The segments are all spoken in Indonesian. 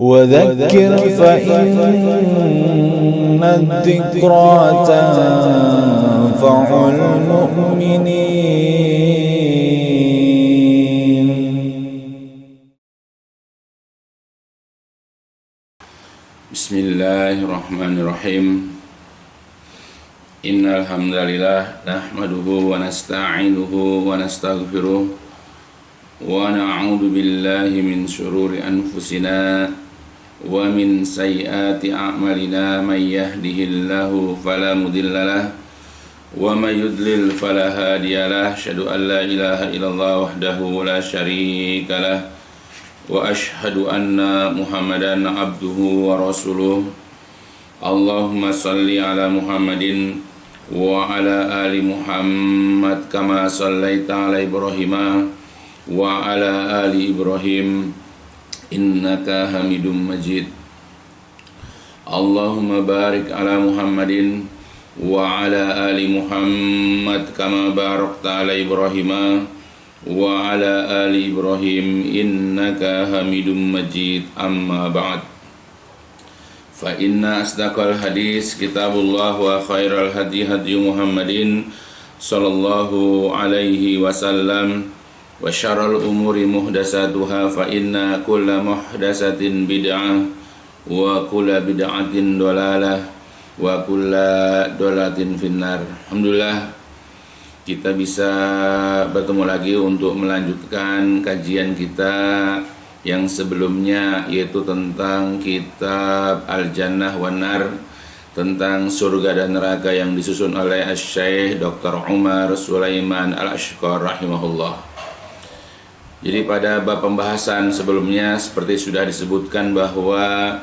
وذكر فإن الذكرى تنفع المؤمنين. Bismillahirrahmanirrahim. Innal hamdalillah nahmaduhu wa nasta'inuhu wa nastaghfiruh wa na'udzu billahi min syururi anfusina wa min sayyiati a'malina. May yahdihillahu fala mudhillalah wa may yudlil fala hadiyalah. Asyhadu an la ilaha illallah wahdahu la syarikalah wa asyhadu anna Muhammadan abduhu wa rasuluh. Allahumma salli ala Muhammadin wa ala ali Muhammad kama sallaita ala Ibrahim wa ala ali Ibrahim innaka Hamidum Majid. Allahumma barik ala Muhammadin wa ala ali Muhammad kama barakta ala Ibrahim wa ala ali Ibrahim innaka Hamidum Majid. Amma ba'd. Fa inna asdaqal hadis kitabullah wa khairal hadi hadi Muhammadin sallallahu alaihi wasallam wa syarrul umuri muhdatsatuha fa inna kulla muhdatsatin bid'ah wa kulla bid'atin dhalalah wa kulla dhalalatin finnar. Alhamdulillah kita bisa bertemu lagi untuk melanjutkan kajian kita yang sebelumnya, yaitu tentang kitab Al-Jannah wan Nar, tentang surga dan neraka yang disusun oleh Asy-Syaikh Dr. Umar Sulaiman Al-Ashqar rahimahullah. Jadi pada bab pembahasan sebelumnya seperti sudah disebutkan bahwa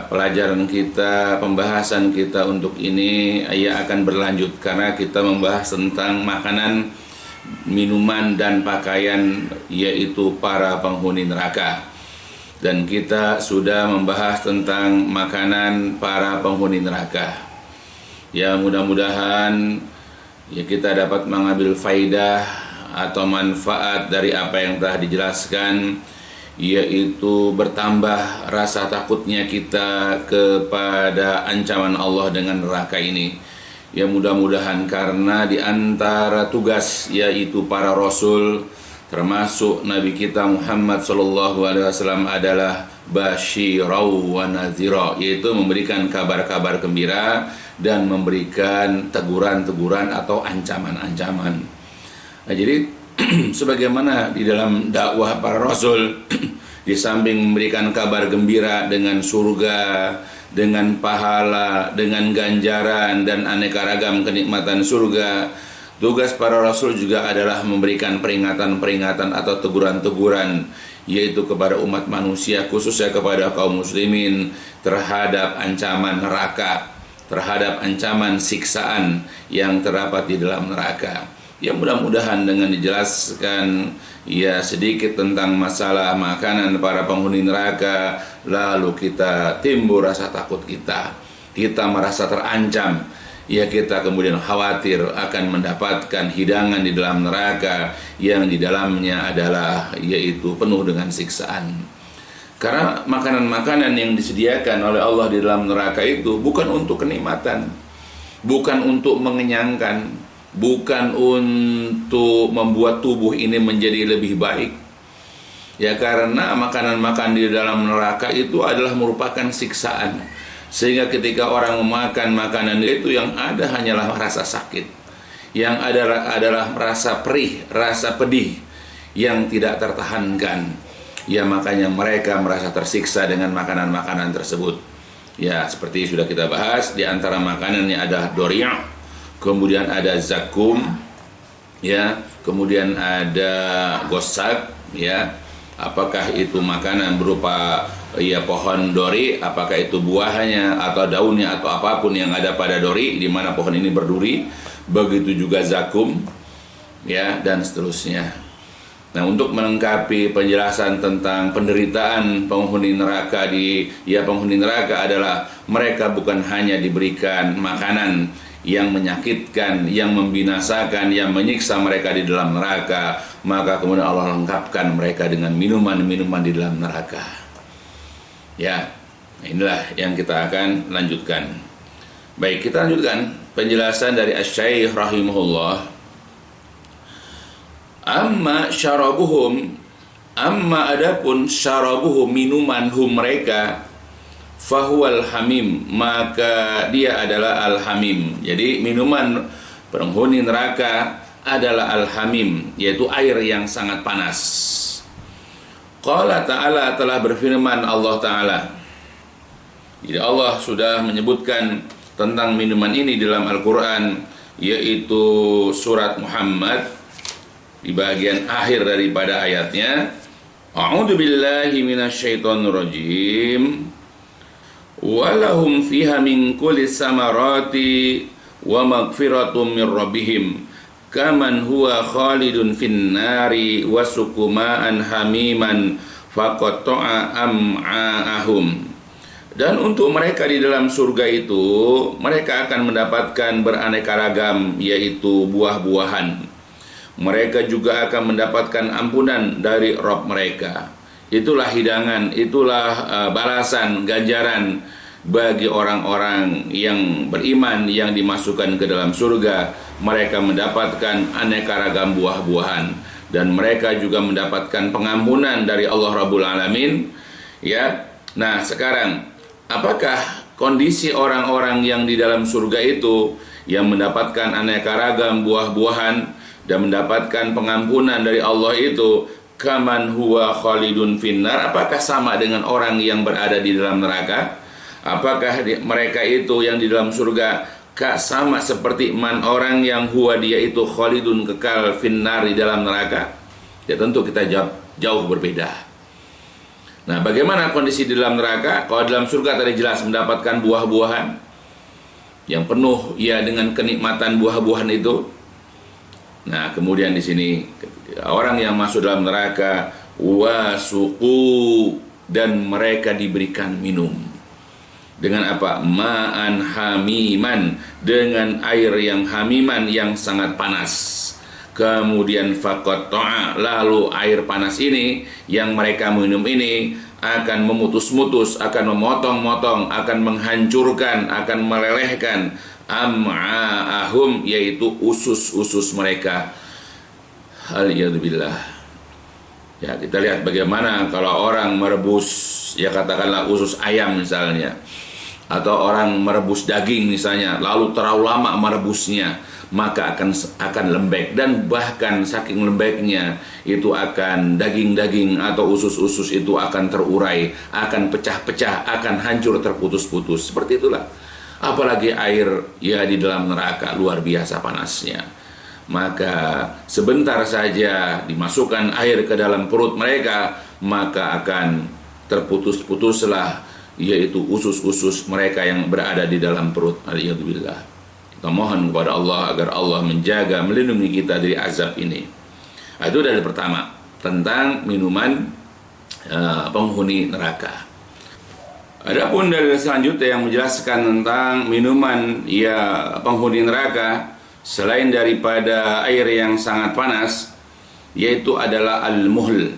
pelajaran kita, pembahasan kita untuk ini akan berlanjut karena kita membahas tentang makanan, minuman dan pakaian, yaitu para penghuni neraka. Dan kita sudah membahas tentang makanan para penghuni neraka. Mudah-mudahan kita dapat mengambil faidah atau manfaat dari apa yang telah dijelaskan, yaitu bertambah rasa takutnya kita kepada ancaman Allah dengan neraka ini. Mudah-mudahan karena di antara tugas yaitu para rasul, termasuk Nabi kita Muhammad SAW adalah basyirau wa nadhira, yaitu memberikan kabar-kabar gembira dan memberikan teguran-teguran atau ancaman-ancaman. Jadi sebagaimana di dalam dakwah para rasul, di samping memberikan kabar gembira dengan surga, dengan pahala, dengan ganjaran dan aneka ragam kenikmatan surga, tugas para rasul juga adalah memberikan peringatan-peringatan atau teguran-teguran, yaitu kepada umat manusia, khususnya kepada kaum muslimin, terhadap ancaman neraka, terhadap ancaman siksaan yang terdapat di dalam neraka. Mudah-mudahan dengan dijelaskan sedikit tentang masalah makanan para penghuni neraka, lalu kita timbul rasa takut kita merasa terancam, kita kemudian khawatir akan mendapatkan hidangan di dalam neraka yang di dalamnya adalah yaitu penuh dengan siksaan. Karena makanan-makanan yang disediakan oleh Allah di dalam neraka itu bukan untuk kenikmatan, bukan untuk mengenyangkan, bukan untuk membuat tubuh ini menjadi lebih baik. Karena makanan-makanan di dalam neraka itu adalah merupakan siksaan. Sehingga ketika orang memakan makanan itu, yang ada hanyalah rasa sakit, yang adalah rasa perih, rasa pedih yang tidak tertahankan. Makanya mereka merasa tersiksa dengan makanan-makanan tersebut. Seperti sudah kita bahas, di antara makanannya ada dori', kemudian ada zakum, kemudian ada gosak, apakah itu makanan berupa pohon dori, apakah itu buahnya atau daunnya atau apapun yang ada pada dori, di mana pohon ini berduri, begitu juga zakum, dan seterusnya. Nah, untuk melengkapi penjelasan tentang penderitaan penghuni neraka penghuni neraka adalah mereka bukan hanya diberikan makanan yang menyakitkan, yang membinasakan, yang menyiksa mereka di dalam neraka, maka kemudian Allah lengkapkan mereka dengan minuman-minuman di dalam neraka. Ya, inilah yang kita akan lanjutkan. Baik, kita lanjutkan penjelasan dari Asy-Syaikh rahimahullah. Amma adapun syarabuhum minuman hum mereka, fahuwal hamim, maka dia adalah al-hamim. Jadi minuman penghuni neraka adalah al-hamim, yaitu air yang sangat panas. Qala ta'ala, telah berfirman Allah Ta'ala. Jadi Allah sudah menyebutkan tentang minuman ini dalam Al-Quran, yaitu surat Muhammad di bagian akhir daripada ayatnya. A'udzu billahi minasyaitonir rajim. Walahum fiha min kulli samarati wa maghfiratum mir rabbihim kaman huwa khalidun fin nari wasukumaan hamiman faqata'a am'aahum. Dan untuk mereka di dalam surga itu, mereka akan mendapatkan beraneka ragam, yaitu buah-buahan. Mereka juga akan mendapatkan ampunan dari Rabb mereka. Itulah hidangan, itulah balasan, ganjaran bagi orang-orang yang beriman yang dimasukkan ke dalam surga. Mereka mendapatkan aneka ragam buah-buahan, dan mereka juga mendapatkan pengampunan dari Allah Rabbul Alamin. Ya, nah sekarang apakah kondisi orang-orang yang di dalam surga itu yang mendapatkan aneka ragam buah-buahan dan mendapatkan pengampunan dari Allah itu? Kaman huwa khalidun finnar, apakah sama dengan orang yang berada di dalam neraka? Apakah mereka itu yang di dalam surga sama seperti orang yang huwa, dia itu khalidun, kekal, finnar, di dalam neraka? Ya tentu kita jawab jauh berbeda. Nah, bagaimana kondisi di dalam neraka? Kalau dalam surga tadi jelas mendapatkan buah-buahan yang penuh ya dengan kenikmatan buah-buahan itu. Nah, kemudian di sini orang yang masuk dalam neraka, wasuqu, dan mereka diberikan minum dengan apa? Ma'an hamiman, dengan air yang hamiman, yang sangat panas. Kemudian faqata'a, lalu air panas ini yang mereka minum ini akan memutus-mutus, akan memotong-motong, akan menghancurkan, akan melelehkan am'aahum, yaitu usus-usus mereka. Aliyadzubillah. Ya, kita lihat bagaimana kalau orang merebus, ya katakanlah usus ayam misalnya, atau orang merebus daging misalnya, lalu terlalu lama merebusnya, maka akan lembek, dan bahkan saking lembeknya itu akan daging-daging atau usus-usus itu akan terurai, akan pecah-pecah, akan hancur, terputus-putus. Seperti itulah apalagi air ya di dalam neraka, luar biasa panasnya. Maka sebentar saja dimasukkan air ke dalam perut mereka, maka akan terputus-putuslah yaitu usus-usus mereka yang berada di dalam perut. Alhamdulillah. Kita mohon kepada Allah agar Allah menjaga, melindungi kita dari azab ini. Itu dari pertama tentang minuman penghuni neraka. Adapun dari selanjutnya yang menjelaskan tentang minuman ya penghuni neraka selain daripada air yang sangat panas, yaitu adalah al-muhl,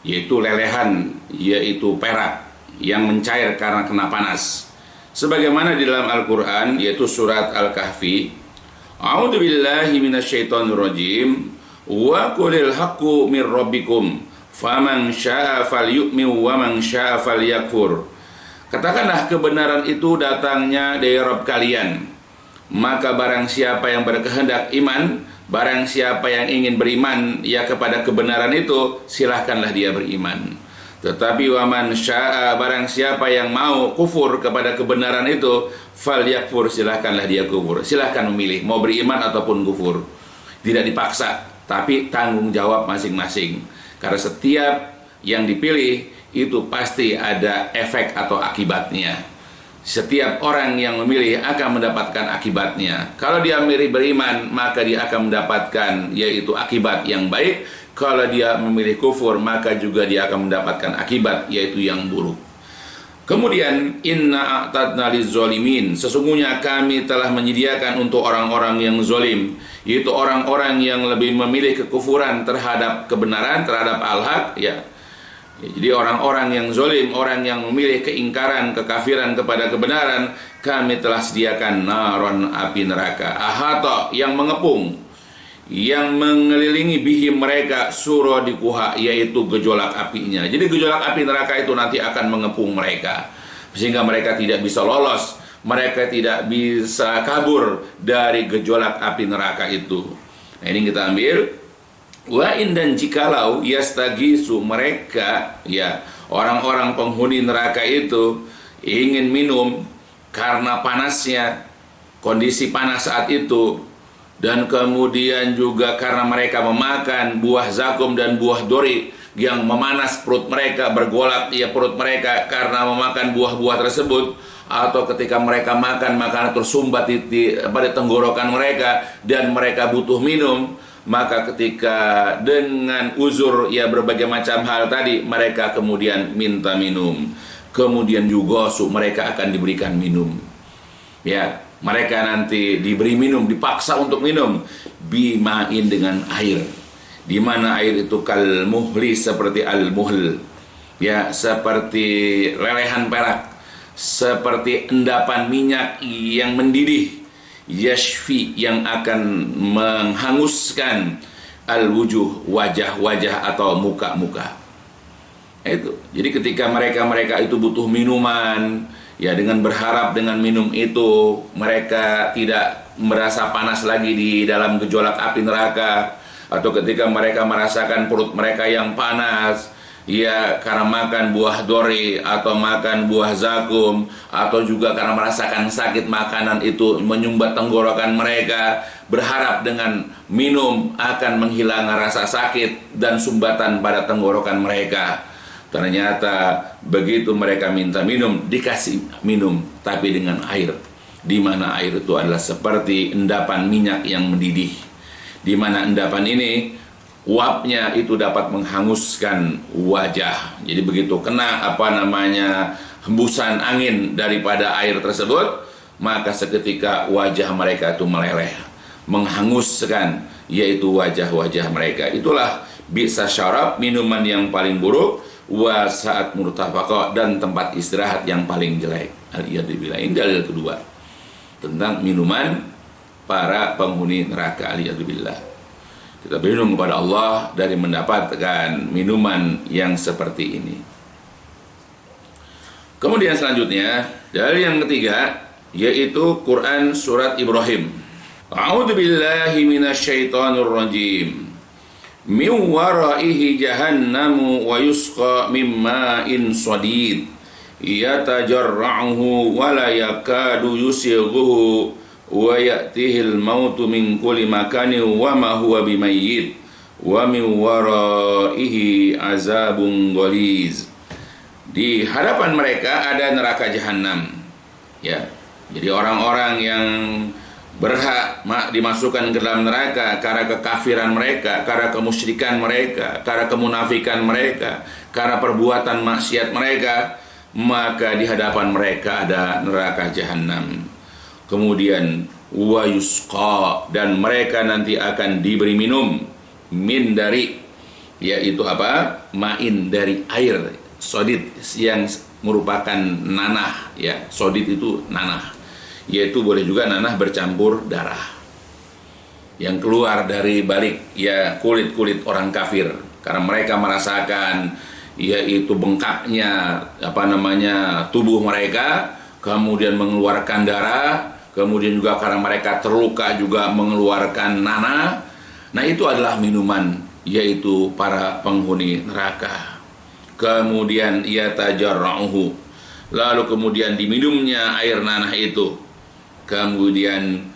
yaitu lelehan, yaitu perak yang mencair karena kena panas. Sebagaimana di dalam Al-Quran, yaitu surat Al-Kahfi, A'udzu billahi minasyaitonir rajim, wa qulil haqqu mir rabbikum faman syaa'a falyu'min wa man syaa'a falyakfur. Katakanlah kebenaran itu datangnya dari Rabb kalian, maka barang siapa yang berkehendak iman, barang siapa yang ingin beriman ya kepada kebenaran itu, silahkanlah dia beriman. Tetapi waman syaa, barang siapa yang mau kufur kepada kebenaran itu, falyakfur, silahkanlah dia kufur. Silahkan memilih mau beriman ataupun kufur, tidak dipaksa, tapi tanggung jawab masing-masing. Karena setiap yang dipilih itu pasti ada efek atau akibatnya. Setiap orang yang memilih akan mendapatkan akibatnya. Kalau dia memilih beriman, maka dia akan mendapatkan yaitu akibat yang baik. Kalau dia memilih kufur, maka juga dia akan mendapatkan akibat yaitu yang buruk. Kemudian inna a'tadna lizzalimin, sesungguhnya kami telah menyediakan untuk orang-orang yang zalim, yaitu orang-orang yang lebih memilih kekufuran terhadap kebenaran, terhadap al-haq, ya, Ya, jadi orang-orang yang zalim, orang yang memilih keingkaran, kekafiran kepada kebenaran, kami telah sediakan naron, api neraka, ahata, yang mengepung, yang mengelilingi bihi mereka suradikuha, yaitu gejolak apinya. Jadi gejolak api neraka itu nanti akan mengepung mereka, sehingga mereka tidak bisa lolos, mereka tidak bisa kabur dari gejolak api neraka itu. Nah, ini kita ambil. Wa in, dan jikalau yastagisu, mereka, ya, orang-orang penghuni neraka itu ingin minum karena panasnya, kondisi panas saat itu, dan kemudian juga karena mereka memakan buah zakum dan buah dori yang memanas perut mereka, bergolak ya perut mereka karena memakan buah-buah tersebut, atau ketika mereka makan makanan tersumbat pada tenggorokan mereka dan mereka butuh minum, maka ketika dengan uzur ya berbagai macam hal tadi, mereka kemudian minta minum, kemudian juga mereka akan diberikan minum. Ya, mereka nanti diberi minum, dipaksa untuk minum, bimain, dengan air, di mana air itu kal muhli, seperti al muhl, ya, seperti lelehan perak, seperti endapan minyak yang mendidih, yashfi, yang akan menghanguskan al-wujuh, wajah-wajah atau muka-muka. Itu. Jadi ketika mereka itu butuh minuman, ya, dengan berharap dengan minum itu mereka tidak merasa panas lagi di dalam gejolak api neraka, atau ketika mereka merasakan perut mereka yang panas, ya, karena makan buah dori atau makan buah zakum, atau juga karena merasakan sakit makanan itu menyumbat tenggorokan mereka, berharap dengan minum akan menghilangkan rasa sakit dan sumbatan pada tenggorokan mereka. Ternyata begitu mereka minta minum, dikasih minum tapi dengan air, di mana air itu adalah seperti endapan minyak yang mendidih, di mana endapan ini uapnya itu dapat menghanguskan wajah. Jadi begitu kena hembusan angin daripada air tersebut, maka seketika wajah mereka itu meleleh, menghanguskan, yaitu wajah-wajah mereka. Itulah bisa syarab, minuman yang paling buruk, wa saat murtafaqa, dan tempat istirahat yang paling jelek. Al-iyadzubillah. Ini dalil kedua tentang minuman para penghuni neraka. Al-iyadzubillah. Kita berlindung kepada Allah dari mendapatkan minuman yang seperti ini. Kemudian selanjutnya, dalil yang ketiga, yaitu Quran surat Ibrahim. A'udzu billahi minasyaitonir rajim. Min waraihi jahannamu wa yusqa min ma'in shadid yatajarra'uhu wa la yakadu yusighuhu wa ya'tihil mautu min kulli makanin wa ma huwa bimayyit wa min waraihi azabun ghaliz. Di hadapan mereka ada neraka jahanam. Ya. Jadi orang-orang yang berhak dimasukkan ke dalam neraka karena kekafiran mereka, karena kemusyrikan mereka, karena kemunafikan mereka, karena perbuatan maksiat mereka, maka di hadapan mereka ada neraka jahanam. Kemudian wa yusqa, dan mereka nanti akan diberi minum min, dari, yaitu apa? Main, dari air, sodid, yang merupakan nanah, ya. Sodid itu nanah, yaitu boleh juga nanah bercampur darah yang keluar dari balik, ya, kulit-kulit orang kafir, karena mereka merasakan, yaitu bengkaknya tubuh mereka, kemudian mengeluarkan darah, kemudian juga karena mereka terluka juga mengeluarkan nanah. Nah, itu adalah minuman, yaitu para penghuni neraka. Kemudian yatajarra'uhu, lalu kemudian diminumnya air nanah itu. Kemudian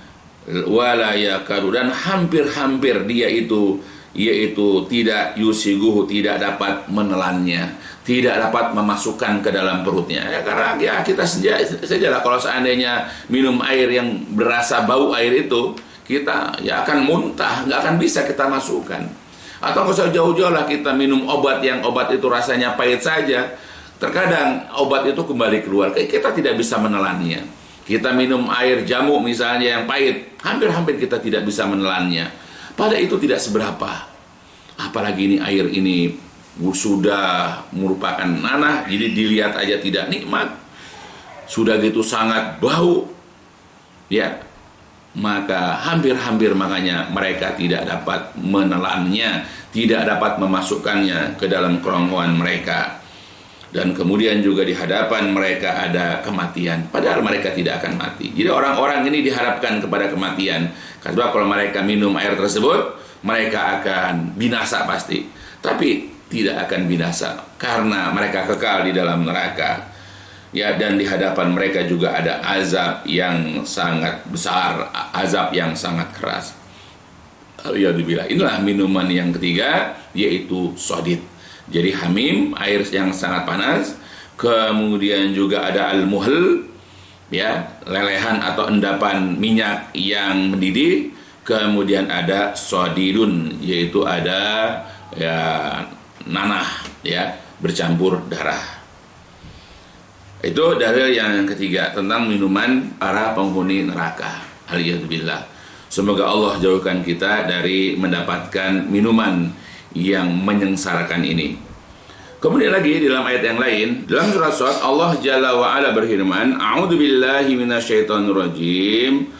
wala yakadu, dan hampir-hampir dia itu, yaitu tidak yusiguhu, tidak dapat menelannya, tidak dapat memasukkan ke dalam perutnya. Ya, karena ya kita sajalah kalau seandainya minum air yang berasa bau air itu, kita ya akan muntah, nggak akan bisa kita masukkan. Atau nggak usah jauh-jauh lah kita minum obat yang obat itu rasanya pahit saja, terkadang obat itu kembali keluar, kita tidak bisa menelannya. Kita minum air jamu misalnya yang pahit, hampir-hampir kita tidak bisa menelannya. Pada itu tidak seberapa. Apalagi ini air ini sudah merupakan nanah, jadi dilihat aja tidak nikmat, sudah gitu sangat bau, ya, maka hampir-hampir makanya mereka tidak dapat menelannya, tidak dapat memasukkannya ke dalam kerongkongan mereka. Dan kemudian juga di hadapan mereka ada kematian, padahal mereka tidak akan mati. Jadi orang-orang ini dihadapkan kepada kematian. Karena kalau mereka minum air tersebut, mereka akan binasa pasti. Tapi tidak akan binasa karena mereka kekal di dalam neraka. Ya, dan di hadapan mereka juga ada azab yang sangat besar, azab yang sangat keras. Alhamdulillah. Inilah minuman yang ketiga, yaitu sodid. Jadi hamim, air yang sangat panas. Kemudian juga ada al-muhl, ya, lelehan atau endapan minyak yang mendidih. Kemudian ada sodidun, yaitu ada ya nanah, ya, bercampur darah. Itu dalil yang ketiga tentang minuman para penghuni neraka. Alhamdulillah. Semoga Allah jauhkan kita dari mendapatkan minuman yang menyengsarakan ini. Kemudian lagi dalam ayat yang lain, dalam surat Shad, Allah Jalla wa Ala berfirman, A'udzu billahi minasyaitonir rajim.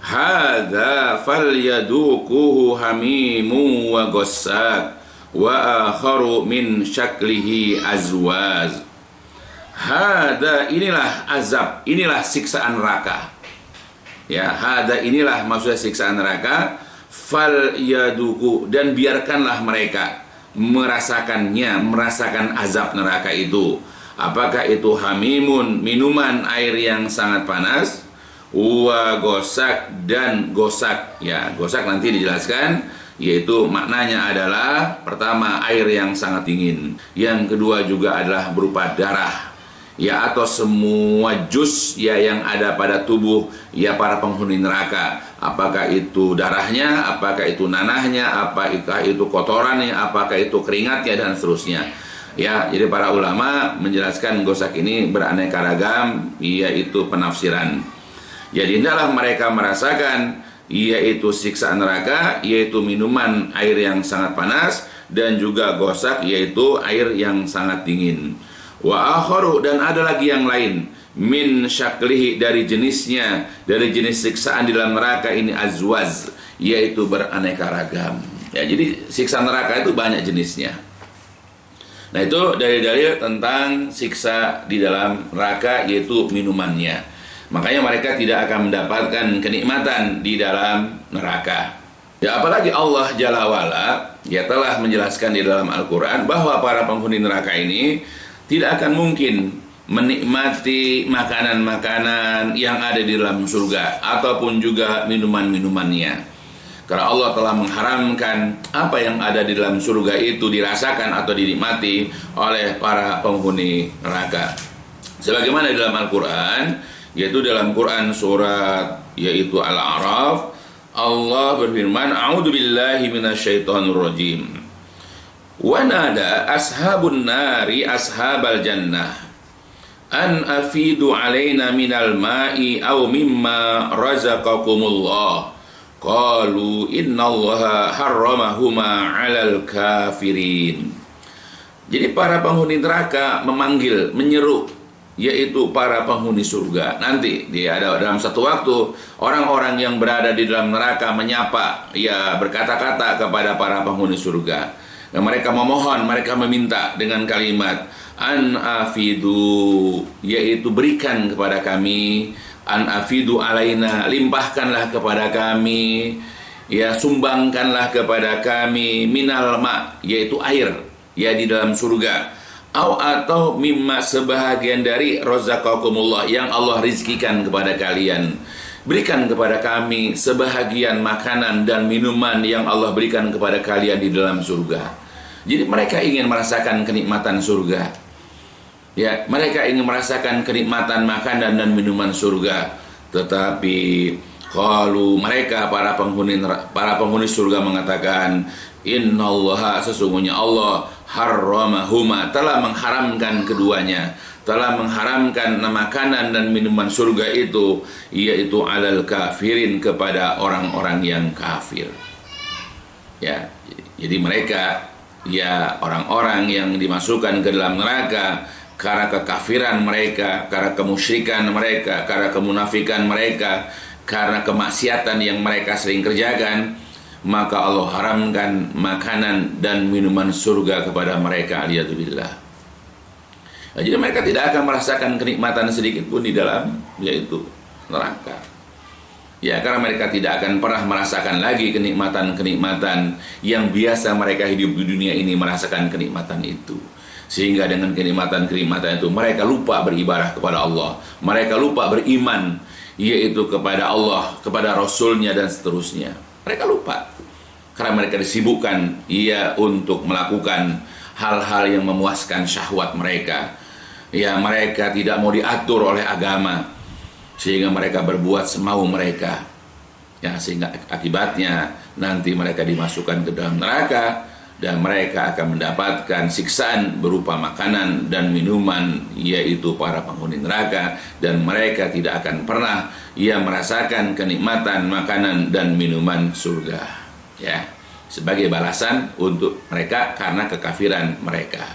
Hadza falyaduquhu hamimun wa ghassak wa akharu min syaklihi azwaj. Hada, inilah azab, inilah siksaan neraka. Ya, hada, inilah maksudnya siksaan neraka. Fal yaduku, dan biarkanlah mereka merasakannya, merasakan azab neraka itu. Apakah itu hamimun, minuman air yang sangat panas, wa gosak, dan gosak. Ya, gosak nanti dijelaskan, yaitu maknanya adalah pertama air yang sangat dingin, yang kedua juga adalah berupa darah, ya, atau semua jus, ya, yang ada pada tubuh, ya, para penghuni neraka. Apakah itu darahnya, apakah itu nanahnya, apakah itu kotorannya, apakah itu keringatnya, dan seterusnya. Ya, jadi para ulama menjelaskan gosak ini beraneka ragam, yaitu penafsiran. Jadi hendaklah mereka merasakan, yaitu siksaan neraka, yaitu minuman air yang sangat panas, dan juga gosak, yaitu air yang sangat dingin. Wa akharu, dan ada lagi yang lain, min syaklihi, dari jenisnya, dari jenis siksaan di dalam neraka ini azwaz, yaitu beraneka ragam. Ya, jadi siksa neraka itu banyak jenisnya. Nah, itu dalil-dalil tentang siksa di dalam neraka, yaitu minumannya. Makanya mereka tidak akan mendapatkan kenikmatan di dalam neraka. Ya, apalagi Allah Jalla wa'ala, ya, telah menjelaskan di dalam Al-Quran bahwa para penghuni neraka ini tidak akan mungkin menikmati makanan-makanan yang ada di dalam surga ataupun juga minuman-minumannya. Karena Allah telah mengharamkan apa yang ada di dalam surga itu dirasakan atau dinikmati oleh para penghuni neraka. Sebagaimana di dalam Al-Quran, yaitu dalam Quran surat yaitu Al-A'raf, Allah berfirman, A'udzu billahi minasyaitonir rajim. Wa nada ashabun nari ashabal jannah an afidu alaina minal ma'i aw mimma razaqakumullah qalu innallaha harramahuma 'alal kafirin. Jadi para penghuni neraka memanggil, menyeru, yaitu para penghuni surga. Nanti ada dalam satu waktu orang-orang yang berada di dalam neraka menyapa, ya, berkata-kata kepada para penghuni surga. Dan mereka memohon, mereka meminta dengan kalimat an afidu, yaitu berikan kepada kami, an afidu alaina, limpahkanlah kepada kami, ya, sumbangkanlah kepada kami, minal ma, yaitu air, ya, di dalam surga, atau mimma, sebahagian dari razaqakumullah, yang Allah rizkikan kepada kalian. Berikan kepada kami sebahagian makanan dan minuman yang Allah berikan kepada kalian di dalam surga. Jadi mereka ingin merasakan kenikmatan surga. Ya, mereka ingin merasakan kenikmatan makanan dan minuman surga. Tetapi kalau mereka para penghuni surga mengatakan, innallaha, sesungguhnya Allah, harramahuma, telah mengharamkan keduanya, telah mengharamkan makanan dan minuman surga itu, yaitu alal kafirin, kepada orang-orang yang kafir. Ya, jadi mereka ya orang-orang yang dimasukkan ke dalam neraka karena kekafiran mereka, karena kemusyrikan mereka, karena kemunafikan mereka, karena kemaksiatan yang mereka sering kerjakan, maka Allah haramkan makanan dan minuman surga kepada mereka, aliyadzubillah. Nah, jadi mereka tidak akan merasakan kenikmatan sedikit pun di dalam yaitu neraka. Ya, karena mereka tidak akan pernah merasakan lagi kenikmatan-kenikmatan yang biasa mereka hidup di dunia ini merasakan kenikmatan itu. Sehingga dengan kenikmatan-kenikmatan itu mereka lupa beribadah kepada Allah, mereka lupa beriman yaitu kepada Allah, kepada Rasulnya dan seterusnya. Mereka lupa karena mereka disibukkan untuk melakukan hal-hal yang memuaskan syahwat mereka. Ya, mereka tidak mau diatur oleh agama sehingga mereka berbuat semau mereka. Ya, sehingga akibatnya nanti mereka dimasukkan ke dalam neraka dan mereka akan mendapatkan siksaan berupa makanan dan minuman, yaitu para penghuni neraka, dan mereka tidak akan pernah merasakan kenikmatan makanan dan minuman surga, ya, sebagai balasan untuk mereka karena kekafiran mereka.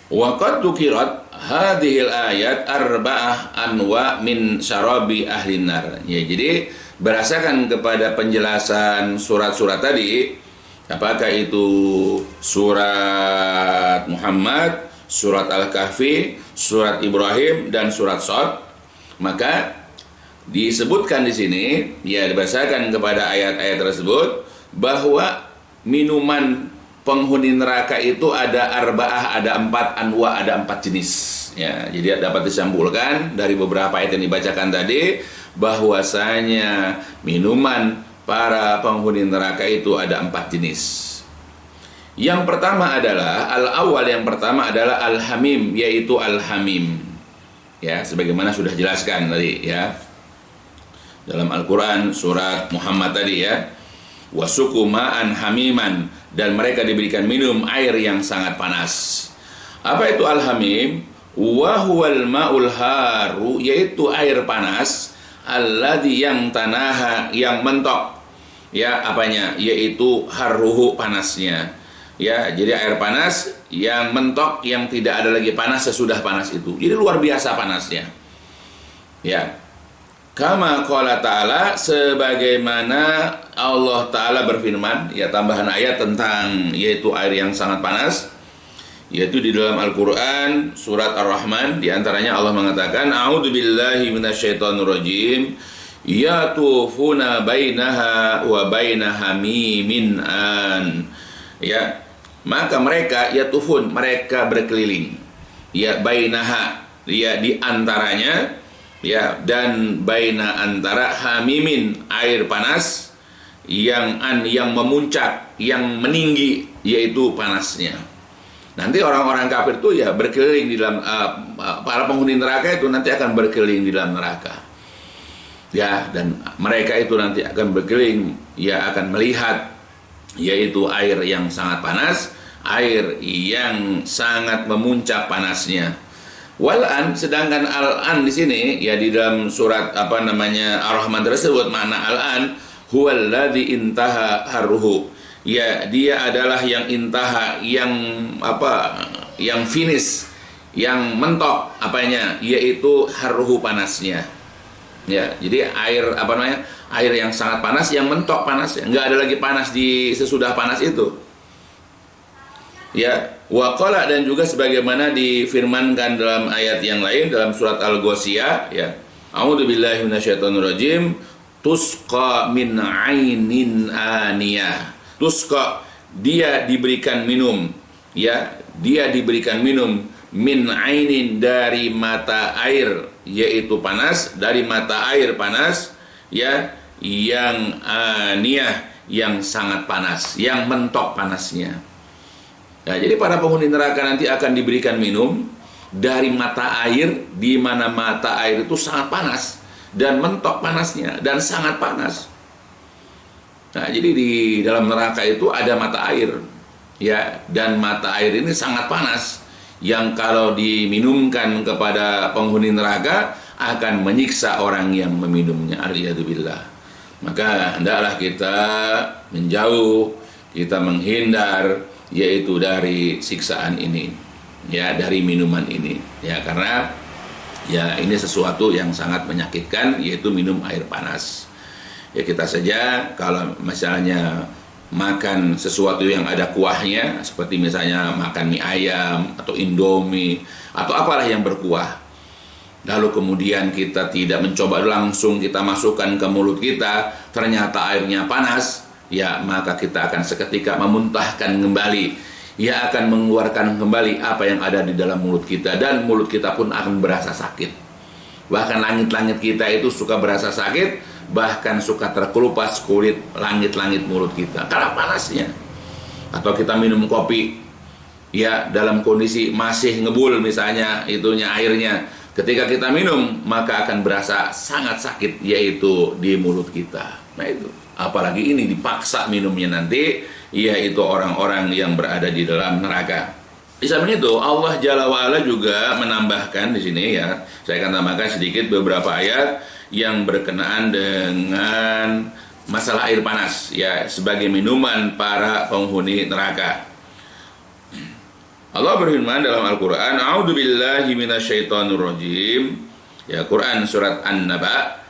Wa qad dzukirat hadhil ayat arba'ah anwa min syarabi ahlin nar. Ya, jadi berdasarkan kepada penjelasan surat-surat tadi, apakah itu surat Muhammad, surat Al-Kahfi, surat Ibrahim, dan surat Shad, maka disebutkan di sini, ya, berdasarkan kepada ayat-ayat tersebut, bahwa minuman penghuni neraka itu ada arba'ah, ada 4 anwa, ada 4 jenis. Ya, jadi dapat disimpulkan dari beberapa ayat yang dibacakan tadi, bahwasanya minuman para penghuni neraka itu ada 4 jenis. Yang pertama adalah yang pertama adalah al-hamim, yaitu al-hamim. Ya, sebagaimana sudah jelaskan tadi, ya, dalam Al-Quran surat Muhammad tadi, ya, wasuku ma'an hamiman, dan mereka diberikan minum air yang sangat panas. Apa itu al-hamim? Wa huwal ma'ul haru, yaitu air panas, alladzi yang tanaha, yang mentok, ya, apanya, yaitu harruhu, panasnya. Ya, jadi air panas yang mentok, yang tidak ada lagi panas sesudah panas itu. Jadi luar biasa panasnya. Ya. Kama qala ta'ala, sebagaimana Allah Ta'ala berfirman, ya, tambahan ayat tentang yaitu air yang sangat panas, yaitu di dalam Al-Quran surat Ar-Rahman, diantaranya Allah mengatakan, a'udzubillahi minasyaitonirrajim, yatufuna bainaha wa bainaha mimin an. Ya, maka mereka yatufun, mereka berkeliling, ya, bainaha, ya, di antaranya, ya, dan baina, antara, hamimin, air panas, yang memuncak, yang meninggi, yaitu panasnya. Nanti orang-orang kafir itu, ya, berkeliling di dalam para penghuni neraka itu nanti akan berkeliling di dalam neraka. Ya, dan mereka itu nanti akan berkeliling, ya, akan melihat yaitu air yang sangat panas, air yang sangat memuncak panasnya. Wal'an, sedangkan al-an di sini, ya, di dalam surat Ar-Rahman tersebut, makna al-an huwallazi intaha harruhu. Ya, dia adalah yang intaha, yang finish, yang mentok apanya, yaitu harruhu, panasnya. Ya, jadi air air yang sangat panas, yang mentok panasnya, nggak ada lagi panas di sesudah panas itu. Ya, waqala, dan juga sebagaimana difirmankan dalam ayat yang lain dalam surat Al-Ghasyiyah, ya, a'udzubillahi minasyaitonirrajim, tusqa min ainin aniyah. Tusqa, dia diberikan minum, ya, dia diberikan minum, min ainin, dari mata air, yaitu panas, dari mata air panas, ya, yang aniyah, yang sangat panas, yang mentok panasnya. Nah, jadi para penghuni neraka nanti akan diberikan minum dari mata air, di mana mata air itu sangat panas dan mentok panasnya dan sangat panas. Nah, jadi di dalam neraka itu ada mata air, ya, dan mata air ini sangat panas, yang kalau diminumkan kepada penghuni neraka akan menyiksa orang yang meminumnya, aliyadzubillah. Maka hendaklah kita menjauh, kita menghindar, yaitu dari siksaan ini, ya, dari minuman ini, ya, karena ya ini sesuatu yang sangat menyakitkan, yaitu minum air panas. Ya, kita saja kalau misalnya makan sesuatu yang ada kuahnya, seperti misalnya makan mie ayam atau indomie atau apalah yang berkuah, lalu kemudian kita tidak mencoba langsung kita masukkan ke mulut kita, ternyata airnya panas, ya maka kita akan seketika memuntahkan kembali, ia akan mengeluarkan kembali apa yang ada di dalam mulut kita, dan mulut kita pun akan berasa sakit. Bahkan langit-langit kita itu suka berasa sakit, bahkan suka terkelupas kulit langit-langit mulut kita karena panasnya. Atau kita minum kopi, ya, dalam kondisi masih ngebul misalnya itunya airnya, ketika kita minum maka akan berasa sangat sakit, yaitu di mulut kita. Nah itu, apalagi ini dipaksa minumnya nanti, yaitu orang-orang yang berada di dalam neraka. Di samping itu Allah Jalla wa'ala juga menambahkan di sini, ya, saya akan tambahkan sedikit beberapa ayat yang berkenaan dengan masalah air panas, ya, sebagai minuman para penghuni neraka. Allah berfirman dalam Al-Quran, A'udzubillahi minasyaitonirrajim, ya, Quran surat An-Naba,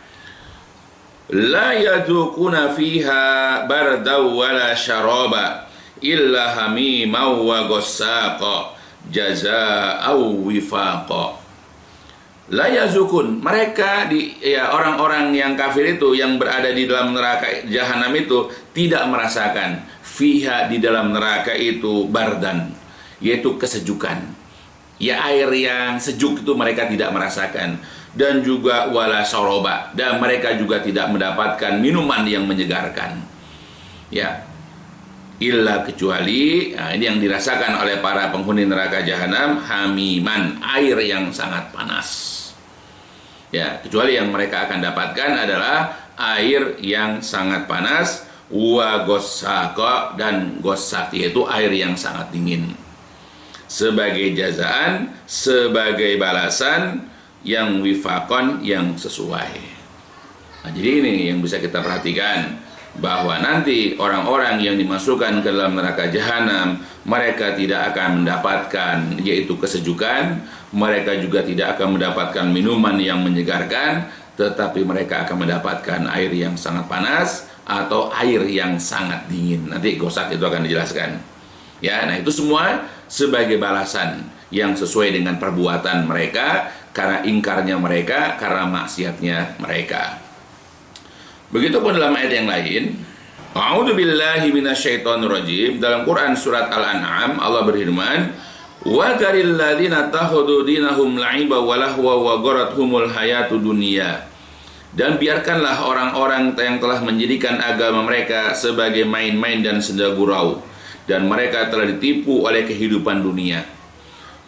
la yadzuquna fiha bardaw wala syaraba illa hamimau wa ghassaqa jazaa'u wifaqa. La yazukun, mereka orang-orang yang kafir itu yang berada di dalam neraka jahanam itu tidak merasakan fiha, di dalam neraka itu, bardan, yaitu kesejukan, ya, air yang sejuk itu mereka tidak merasakan, dan juga wala syaraba, dan mereka juga tidak mendapatkan minuman yang menyegarkan, ya, illa, kecuali, nah, ini yang dirasakan oleh para penghuni neraka jahanam, hamiman, air yang sangat panas. Ya, kecuali yang mereka akan dapatkan adalah air yang sangat panas, wa ghassaqa, dan ghassak, yaitu air yang sangat dingin, sebagai jazaan, sebagai balasan yang wifaqon, yang sesuai. Nah, jadi ini yang bisa kita perhatikan, bahwa nanti orang-orang yang dimasukkan ke dalam neraka jahanam, mereka tidak akan mendapatkan, yaitu kesejukan, mereka juga tidak akan mendapatkan minuman yang menyegarkan, tetapi mereka akan mendapatkan air yang sangat panas atau air yang sangat dingin. Nanti ghassak itu akan dijelaskan. Ya, nah itu semua sebagai balasan yang sesuai dengan perbuatan mereka, karena ingkarnya mereka, karena maksiatnya mereka. Begitupun dalam ayat yang lain, A'udzubillahi minasyaitonirrajim, dalam Quran surat Al-An'am Allah berfirman, wa dzaril ladzina takhudhu dinahum la'iba wa lahwa wa gharathumul hayatud dunya, dan biarkanlah orang-orang yang telah menjadikan agama mereka sebagai main-main dan senda gurau, dan mereka telah ditipu oleh kehidupan dunia.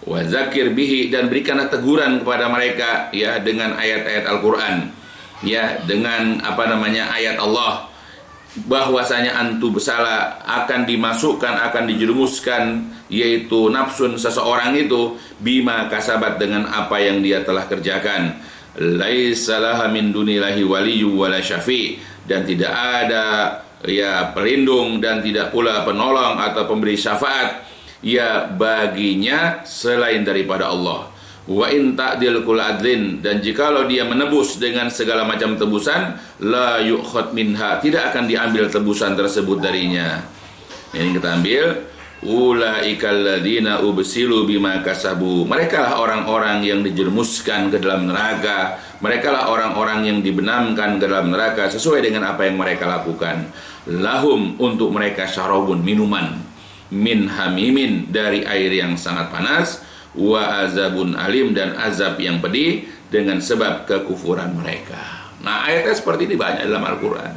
Wa zakir bihi, dan berikanlah teguran kepada mereka, ya, dengan ayat-ayat Al-Quran, ya, dengan ayat Allah, bahwasanya antu bersalah akan dimasukkan, akan dijerumuskan, yaitu nafsun seseorang itu, bima kasabat, dengan apa yang dia telah kerjakan. Laisa laha min dunillahi waliyyu wala syafi', dan tidak ada, ya, pelindung dan tidak pula penolong atau pemberi syafaat, ya, baginya selain daripada Allah. Wa in ta'dil kul adlin, dan jikalau dia menebus dengan segala macam tebusan, la yu'khad minha, tidak akan diambil tebusan tersebut darinya. Ini kita ambil, ulaikal ladzina ubsilu bima kasabu, mereka lah orang-orang yang dijerumuskan ke dalam neraka, mereka lah orang-orang yang dibenamkan ke dalam neraka sesuai dengan apa yang mereka lakukan. Lahum, untuk mereka, syarabun, minuman, min hamimin, dari air yang sangat panas, wa azabun alim, dan azab yang pedih dengan sebab kekufuran mereka. Nah, ayatnya seperti ini banyak dalam Al-Quran,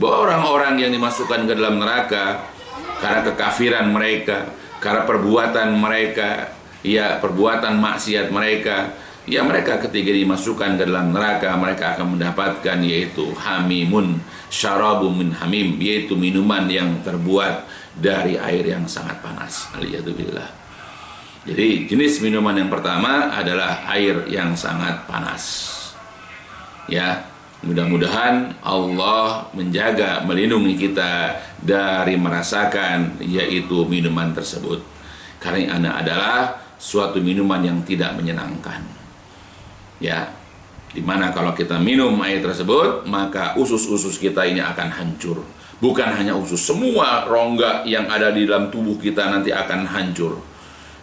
bahwa orang-orang yang dimasukkan ke dalam neraka karena kekafiran mereka, karena perbuatan mereka, ya, perbuatan maksiat mereka, ya, mereka ketika dimasukkan ke dalam neraka, mereka akan mendapatkan, yaitu hamimun, syarabun min hamim, yaitu minuman yang terbuat dari air yang sangat panas. Aliyadzubillah. Jadi jenis minuman yang pertama adalah air yang sangat panas. Ya. Mudah-mudahan Allah menjaga, melindungi kita dari merasakan yaitu minuman tersebut. Karena ini adalah suatu minuman yang tidak menyenangkan. Ya, dimana kalau kita minum air tersebut, maka usus-usus kita ini akan hancur. Bukan hanya usus, semua rongga yang ada di dalam tubuh kita nanti akan hancur.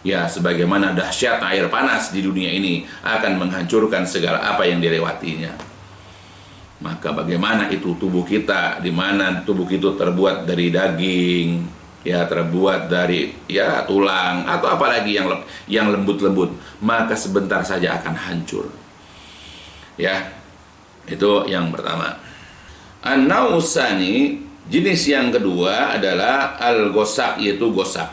Ya, sebagaimana dahsyat air panas di dunia ini akan menghancurkan segala apa yang dilewatinya. Maka bagaimana itu tubuh kita, di mana tubuh kita terbuat dari daging, ya terbuat dari ya tulang atau apalagi yang lembut-lembut, maka sebentar saja akan hancur. Ya, itu yang pertama. An-nausani, jenis yang kedua adalah al-gosak, yaitu gosak.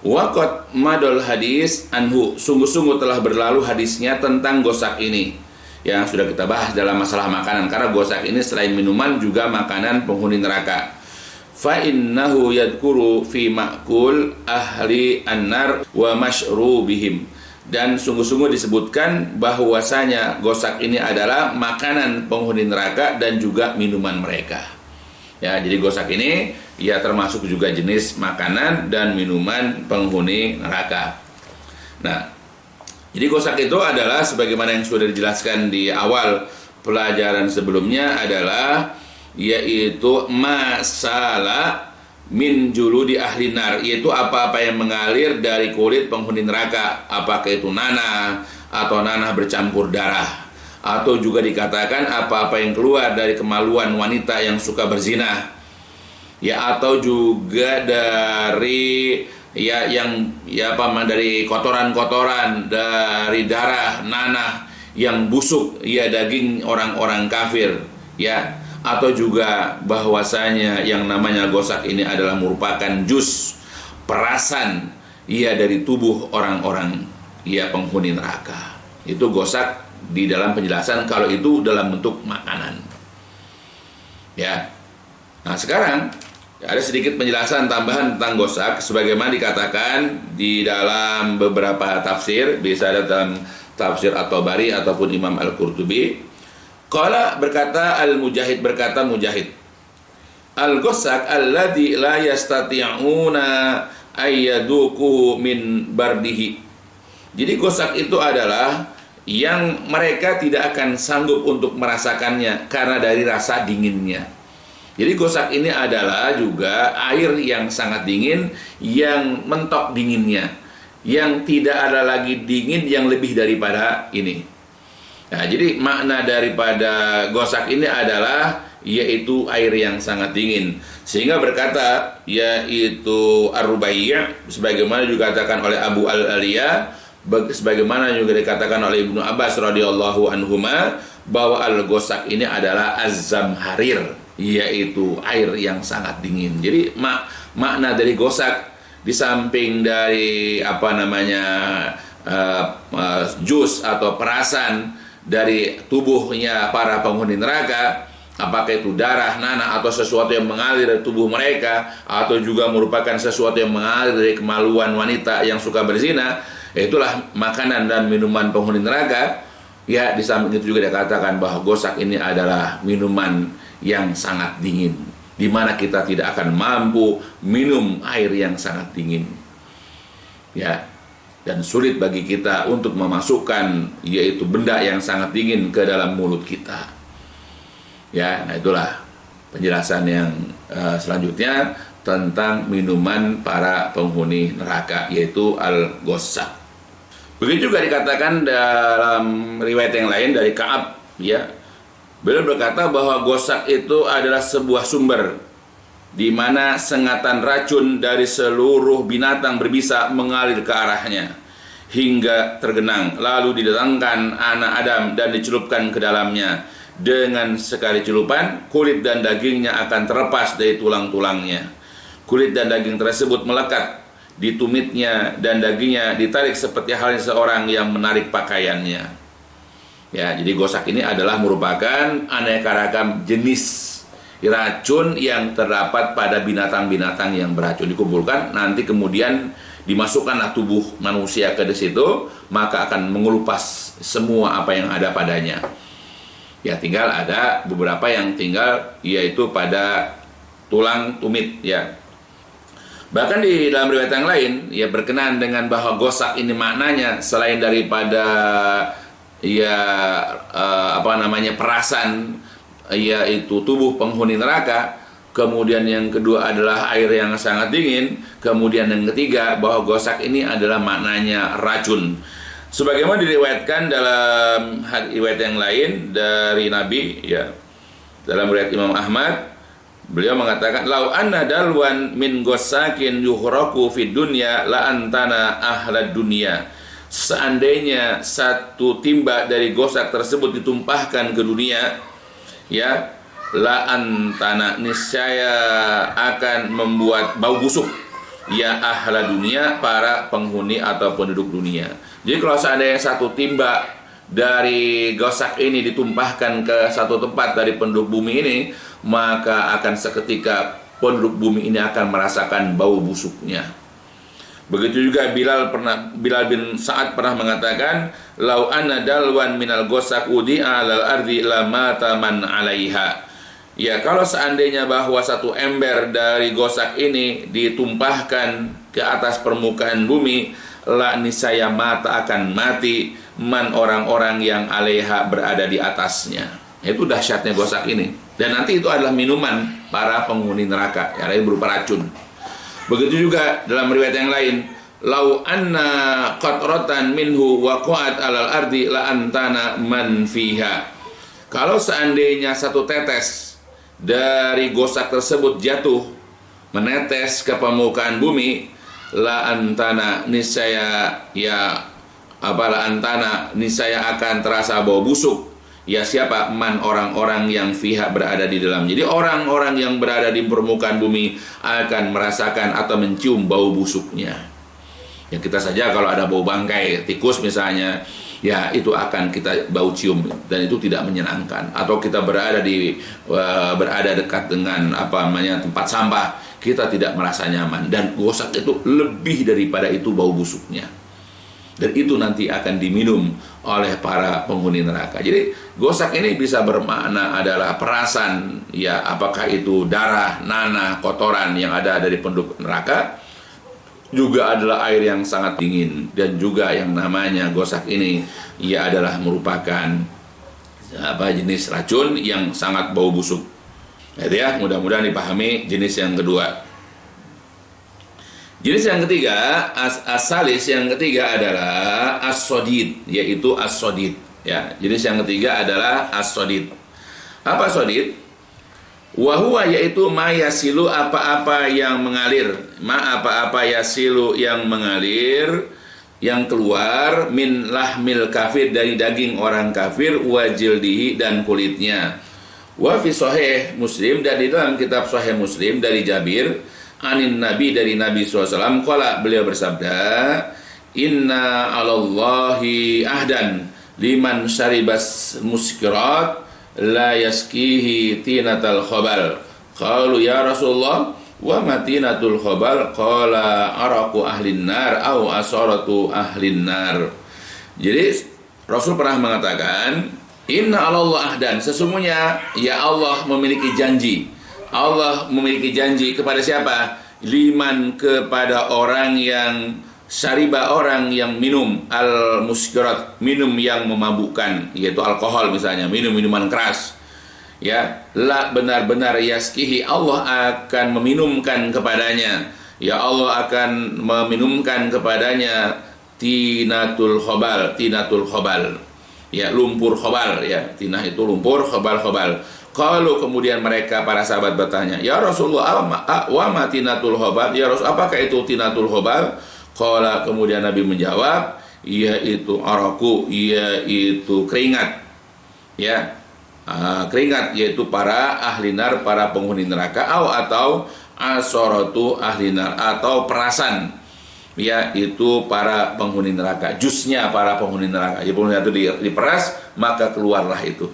Waqat madol hadis anhu, sungguh-sungguh telah berlalu hadisnya tentang gosak ini yang sudah kita bahas dalam masalah makanan, karena gosak ini selain minuman juga makanan penghuni neraka. Fa innahu yadhkuru fi ma'kul ahli an-nar wa mashrubihim, dan sungguh-sungguh disebutkan bahwasanya gosak ini adalah makanan penghuni neraka dan juga minuman mereka. Ya, jadi gosak ini ya termasuk juga jenis makanan dan minuman penghuni neraka. Nah, jadi gosak itu adalah sebagaimana yang sudah dijelaskan di awal pelajaran sebelumnya adalah yaitu masalah min juludi ahli nar, yaitu apa-apa yang mengalir dari kulit penghuni neraka, apakah itu nanah atau nanah bercampur darah, atau juga dikatakan apa-apa yang keluar dari kemaluan wanita yang suka berzina, ya, atau juga dari dari kotoran-kotoran, dari darah, nanah yang busuk, ya daging orang-orang kafir, ya, atau juga bahwasanya yang namanya gosak ini adalah merupakan jus, perasan, ya dari tubuh orang-orang ya penghuni neraka. Itu gosak di dalam penjelasan kalau itu dalam bentuk makanan. Ya. Nah, sekarang ada sedikit penjelasan tambahan tentang gosak sebagaimana dikatakan di dalam beberapa tafsir, bisa ada dalam tafsir At-Tabari ataupun Imam Al-Qurtubi. Qala berkata Al-Mujahid, berkata Mujahid, al-gosak alladzi la yastati'una ayyaduku min bardihi. Jadi gosak itu adalah yang mereka tidak akan sanggup untuk merasakannya karena dari rasa dinginnya. Jadi gosak ini adalah juga air yang sangat dingin, yang mentok dinginnya, yang tidak ada lagi dingin yang lebih daripada ini. Nah, jadi makna daripada gosak ini adalah yaitu air yang sangat dingin. Sehingga berkata yaitu Ar-Rubai', sebagaimana juga dikatakan oleh Abu Al-Aliyah, sebagaimana juga dikatakan oleh Ibnu Abbas radhiyallahu anhuma, bahwa al-gosak ini adalah az-zamharir, yaitu air yang sangat dingin. Jadi makna dari gosak di samping dari jus atau perasan dari tubuhnya para penghuni neraka, apakah itu darah, nanah atau sesuatu yang mengalir dari tubuh mereka, atau juga merupakan sesuatu yang mengalir dari kemaluan wanita yang suka berzina, itulah makanan dan minuman penghuni neraka. Ya, di samping itu juga dikatakan bahwa gosak ini adalah minuman yang sangat dingin, di mana kita tidak akan mampu minum air yang sangat dingin, ya, dan sulit bagi kita untuk memasukkan yaitu benda yang sangat dingin ke dalam mulut kita. Ya, nah itulah penjelasan yang selanjutnya tentang minuman para penghuni neraka, yaitu al-gosak. Begitu juga dikatakan dalam riwayat yang lain dari Ka'ab, ya, beliau berkata bahwa gosak itu adalah sebuah sumber di mana sengatan racun dari seluruh binatang berbisa mengalir ke arahnya hingga tergenang, lalu didatangkan anak Adam dan dicelupkan ke dalamnya. Dengan sekali celupan, kulit dan dagingnya akan terlepas dari tulang-tulangnya. Kulit dan daging tersebut melekat di tumitnya dan dagingnya ditarik seperti halnya seorang yang menarik pakaiannya. Ya, jadi gosak ini adalah merupakan aneka ragam jenis racun yang terdapat pada binatang-binatang yang beracun, dikumpulkan, nanti kemudian dimasukkanlah tubuh manusia ke situ, maka akan mengelupas semua apa yang ada padanya. Ya tinggal ada beberapa yang tinggal yaitu pada tulang tumit ya. Bahkan di dalam riwayat yang lain ya berkenaan dengan bahwa gosak ini maknanya selain daripada ya perasan yaitu tubuh penghuni neraka, kemudian yang kedua adalah air yang sangat dingin, kemudian yang ketiga bahwa gosak ini adalah maknanya racun. Sebagaimana diriwayatkan dalam riwayat yang lain dari Nabi ya, dalam riwayat Imam Ahmad, beliau mengatakan, "Lau anna dalwan min gosakin yuhraku fid dunya la antana ahlad dunya." Seandainya satu timba dari gosak tersebut ditumpahkan ke dunia, ya, la antana, niscaya akan membuat bau busuk ya ahla dunia, para penghuni atau penduduk dunia. Jadi kalau seandainya satu timba dari gosak ini ditumpahkan ke satu tempat dari penduduk bumi ini, maka akan seketika penduduk bumi ini akan merasakan bau busuknya. Begitu juga Bilal bin Sa'ad pernah mengatakan, "Lau anna dalwan minal gosak udi'a alal ardi lamata man 'alaiha." Ya, kalau seandainya bahwa satu ember dari gosak ini ditumpahkan ke atas permukaan bumi, la niscaya mata akan mati man orang-orang yang 'alaiha berada di atasnya. Itu dahsyatnya gosak ini. Dan nanti itu adalah minuman para penghuni neraka, ya, berupa racun. Begitu juga dalam riwayat yang lain, "Lau anna qatratan minhu waqa'at 'alal ardi la antana man fiha." Kalau seandainya satu tetes dari gosak tersebut jatuh menetes ke permukaan bumi, la antana, niscaya niscaya akan terasa bau busuk. Ya siapa? Man, orang-orang yang fiha berada di dalam. Jadi orang-orang yang berada di permukaan bumi akan merasakan atau mencium bau busuknya. Ya kita saja kalau ada bau bangkai tikus misalnya, ya itu akan kita bau cium dan itu tidak menyenangkan. Atau kita berada dekat dengan tempat sampah, kita tidak merasa nyaman, dan gosak itu lebih daripada itu bau busuknya. Dan itu nanti akan diminum oleh para penghuni neraka. Jadi gosak ini bisa bermakna adalah perasan, ya, apakah itu darah, nanah, kotoran yang ada dari penduduk neraka, juga adalah air yang sangat dingin, dan juga yang namanya gosak ini ia adalah merupakan jenis racun yang sangat bau busuk. Itu ya, mudah-mudahan dipahami jenis yang kedua. Jenis yang ketiga, as-salis, yang ketiga adalah as-sodid, yaitu as-sodid. Ya, jenis yang ketiga adalah as-sodid. Apa sodid? Wahuwa, yaitu ma yasilu, apa-apa yang mengalir. Apa-apa yasilu yang mengalir, yang keluar, min lahmil kafir, dari daging orang kafir, wajildihi, dan kulitnya. Wa fi sahih Muslim, dan di dalam kitab Sahih Muslim dari Jabir anin Nabi, dari Nabi SAW, qala, beliau bersabda, "Inna 'alallahi ahdan liman syaribas muskirat la yaskihi tinatal khabal." Qalu ya Rasulullah, wa ma tinatul khabal? Qala araqu ahlin nar au asaratu ahlin nar. Jadi Rasul pernah mengatakan, "Inna 'alallahi ahdan," sesungguhnya ya Allah memiliki janji. Allah memiliki janji kepada siapa? Liman, kepada orang yang syariba, orang yang minum al-muskirat, minum yang memabukkan, yaitu alkohol misalnya, minum minuman keras. Ya, la, benar-benar yaskihi, Allah akan meminumkan kepadanya. Ya, Allah akan meminumkan kepadanya tinatul khobal, tinatul khobal. Ya, lumpur khobal, ya, tinah itu lumpur, khobal. Kalau kemudian mereka, para sahabat bertanya, "Ya Rasulullah, wa ma tinatul khobal?" Ya Rasul, apakah itu tinatul khobal? Qala, kemudian Nabi menjawab, yaitu araku, yaitu keringat. Ya, keringat, yaitu para ahli nar, para penghuni neraka, atau asoratu ahli nar, atau perasan, yaitu para penghuni neraka, jusnya para penghuni neraka. Jadi penghuni itu diperas, maka keluarlah itu,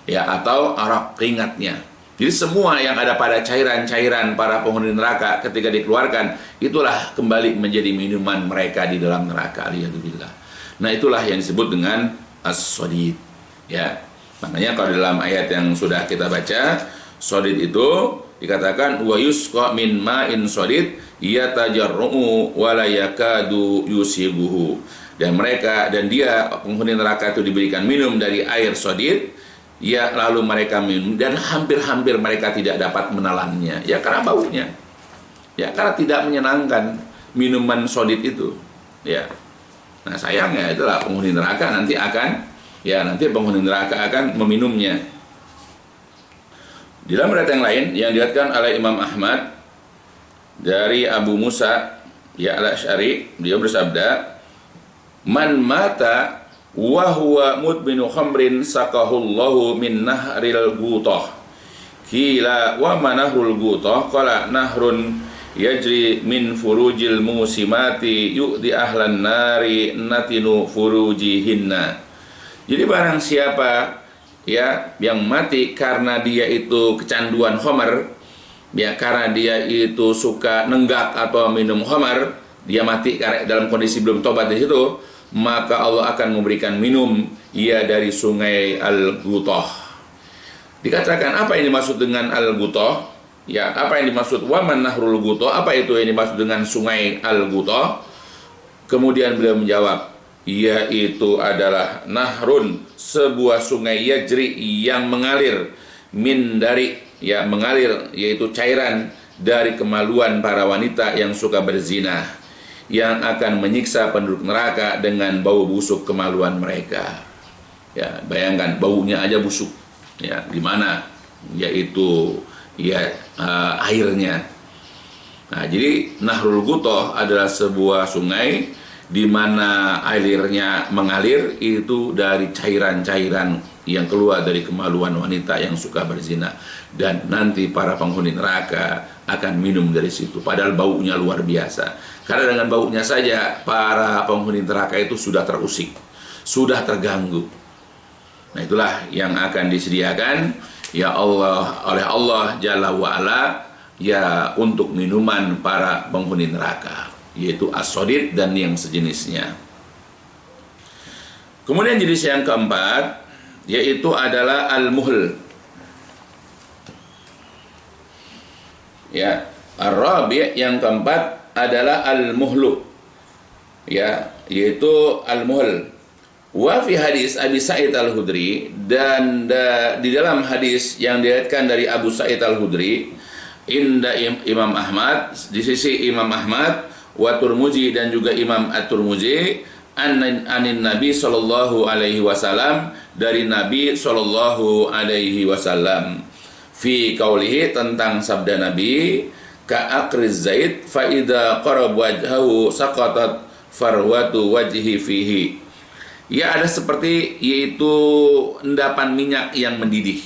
ya, atau arak, keringatnya. Jadi semua yang ada pada cairan-cairan para penghuni neraka ketika dikeluarkan, itulah kembali menjadi minuman mereka di dalam neraka. Alhamdulillah. Nah, itulah yang disebut dengan as-sodid. Ya. Makanya kalau dalam ayat yang sudah kita baca, sodid itu dikatakan wa yusqa min ma'in sodid yatajarru'u wa la yakadu yusibuhu. Dan dia penghuni neraka itu diberikan minum dari air sodid, ya lalu mereka minum dan hampir-hampir mereka tidak dapat menelannya, ya karena baunya, ya karena tidak menyenangkan minuman sodid itu, ya. Nah sayangnya itulah penghuni neraka nanti penghuni neraka akan meminumnya. Di dalam riwayat yang lain yang diriwayatkan oleh Imam Ahmad dari Abu Musa ya al-Asy'ari, dia bersabda, man mata wa huwa mudminu khamrin sakahullahu min nahril gutah. Kila wa manahrul gutah qala nahrun yajri min furujil musimati yu'di ahlan nari natinu furujihinna. Jadi barang siapa ya yang mati karena dia itu kecanduan khamar, ya karena dia itu suka nenggak atau minum khamar, dia mati karena dalam kondisi belum tobat di situ, maka Allah akan memberikan minum ia dari sungai Al-Gutah. Dikatakan apa yang dimaksud dengan Al-Gutah? Ya, apa yang dimaksud waman nahrul Gutah? Apa itu yang dimaksud dengan sungai Al-Gutah? Kemudian beliau menjawab, yaitu adalah nahrun, sebuah sungai yajri yang mengalir mengalir yaitu cairan dari kemaluan para wanita yang suka berzina, yang akan menyiksa penduduk neraka dengan bau busuk kemaluan mereka. Ya, bayangkan baunya aja busuk. Ya, gimana? Yaitu airnya. Nah, jadi Nahrul Gutah adalah sebuah sungai di mana airnya mengalir itu dari cairan-cairan yang keluar dari kemaluan wanita yang suka berzina, dan nanti para penghuni neraka akan minum dari situ. Padahal baunya luar biasa. Karena dengan baunya saja para penghuni neraka itu sudah terusik, sudah terganggu. Nah, itulah yang akan disediakan ya Allah oleh Allah Jalla wa Ala ya untuk minuman para penghuni neraka, yaitu as-sodid dan yang sejenisnya. Kemudian jenis yang keempat yaitu adalah al-muhl. Ya, ar-rabi' yang keempat adalah al-muhlu. Ya, yaitu al-muhl. Wa fi hadis Abi Sa'id Al-Khudri, dan di dalam hadis yang diriwayatkan dari Abu Sa'id Al-Khudri inda Imam Ahmad, di sisi Imam Ahmad, wa Turmuzi dan juga Imam At-Turmuzi, anin Nabi sallallahu alaihi wasallam, dari Nabi sallallahu alaihi wasallam, fi qaulihi, tentang sabda Nabi, ka akriz zaid fa idza qarab wajhahu saqatat farwatu wajhi fihi. Ya, ada seperti yaitu endapan minyak yang mendidih.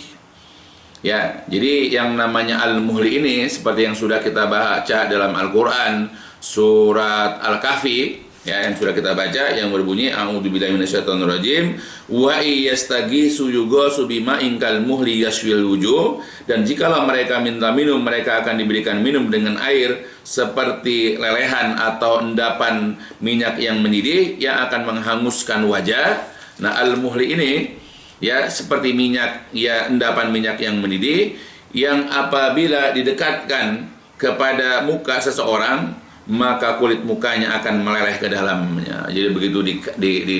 Ya, jadi yang namanya al-muhli ini seperti yang sudah kita baca dalam Al-Qur'an surat Al-Kahfi, ya, yang sudah kita baca, yang berbunyi a'udzubillahi minasyaitonirrajim wa iyastaghisu yughasu bima'in kal muhli yashwil wujuh, dan jikalau mereka minta minum, mereka akan diberikan minum dengan air seperti lelehan atau endapan minyak yang mendidih yang akan menghanguskan wajah. Nah, al-muhli ini ya seperti minyak, ya endapan minyak yang mendidih yang apabila didekatkan kepada muka seseorang maka kulit mukanya akan meleleh ke dalamnya. Jadi begitu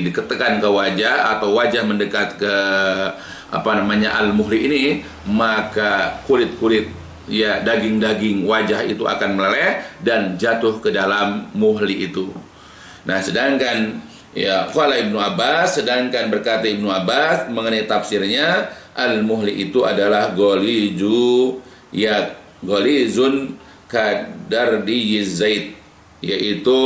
diketekan ke wajah atau wajah mendekat ke al-muhli ini, maka kulit-kulit ya daging-daging wajah itu akan meleleh dan jatuh ke dalam muhli itu. Nah, sedangkan ya qala Ibnu Abbas, sedangkan berkata Ibnu Abbas mengenai tafsirnya, al-muhli itu adalah golizun kadardi zait, yaitu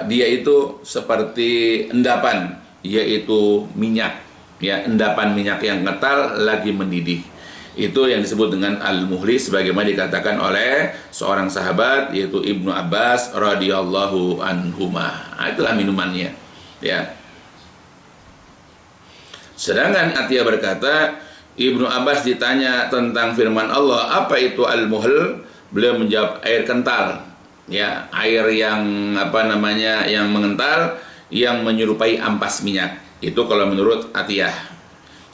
dia itu seperti endapan, yaitu minyak, ya endapan minyak yang kental lagi mendidih. Itu yang disebut dengan al-muhli sebagaimana dikatakan oleh seorang sahabat yaitu Ibnu Abbas radhiyallahu anhuma. Nah, itulah minumannya, ya. Sedangkan Atiyah berkata, Ibnu Abbas ditanya tentang firman Allah, apa itu al-muhl? Beliau menjawab, air kental, ya, air yang yang mengental, yang menyerupai ampas minyak. Itu kalau menurut Atiyah.